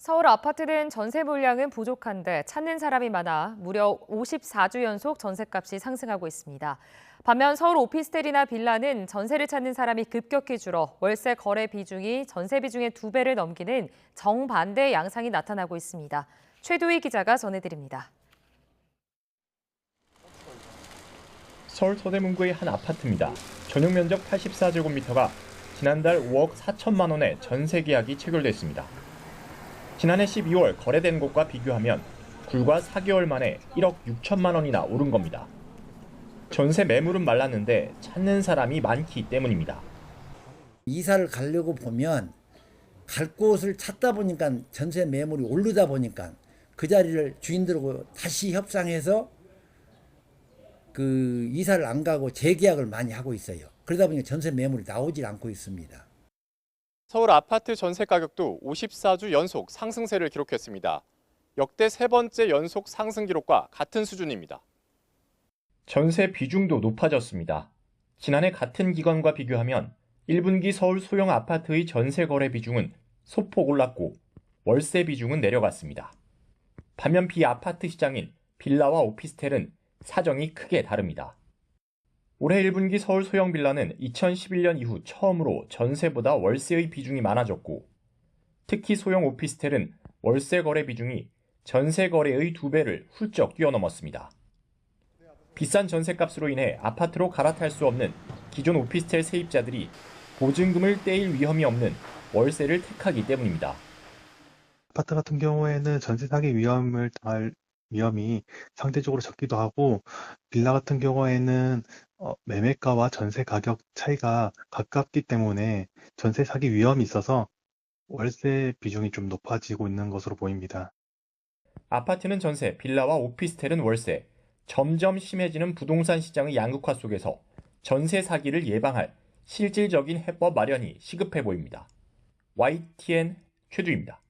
서울 아파트는 전세 물량은 부족한데 찾는 사람이 많아 무려 54주 연속 전세값이 상승하고 있습니다. 반면 서울 오피스텔이나 빌라는 전세를 찾는 사람이 급격히 줄어 월세 거래 비중이 전세 비중의 2배를 넘기는 정반대 양상이 나타나고 있습니다. 최도희 기자가 전해드립니다. 서울 서대문구의 한 아파트입니다. 전용 면적 84제곱미터가 지난달 5억 4천만 원에 전세 계약이 체결됐습니다. 지난해 12월 거래된 곳과 비교하면 불과 4개월 만에 1억 6천만 원이나 오른 겁니다. 전세 매물은 말랐는데 찾는 사람이 많기 때문입니다. 이사를 가려고 보면 갈 곳을 찾다 보니까 전세 매물이 오르다 보니까 그 자리를 주인들하고 다시 협상해서 그 이사를 안 가고 재계약을 많이 하고 있어요. 그러다 보니까 전세 매물이 나오질 않고 있습니다. 서울 아파트 전세 가격도 54주 연속 상승세를 기록했습니다. 역대 세 번째 연속 상승 기록과 같은 수준입니다. 전세 비중도 높아졌습니다. 지난해 같은 기간과 비교하면 1분기 서울 소형 아파트의 전세 거래 비중은 소폭 올랐고 월세 비중은 내려갔습니다. 반면 비아파트 시장인 빌라와 오피스텔은 사정이 크게 다릅니다. 올해 1분기 서울 소형 빌라는 2011년 이후 처음으로 전세보다 월세의 비중이 많아졌고 특히 소형 오피스텔은 월세 거래 비중이 전세 거래의 2배를 훌쩍 뛰어넘었습니다. 비싼 전세값으로 인해 아파트로 갈아탈 수 없는 기존 오피스텔 세입자들이 보증금을 떼일 위험이 없는 월세를 택하기 때문입니다. 아파트 같은 경우에는 전세 사기 위험을 당할 위험이 상대적으로 적기도 하고, 빌라 같은 경우에는 매매가와 전세 가격 차이가 가깝기 때문에 전세 사기 위험이 있어서 월세 비중이 좀 높아지고 있는 것으로 보입니다. 아파트는 전세, 빌라와 오피스텔은 월세, 점점 심해지는 부동산 시장의 양극화 속에서 전세 사기를 예방할 실질적인 해법 마련이 시급해 보입니다. YTN 최두입니다.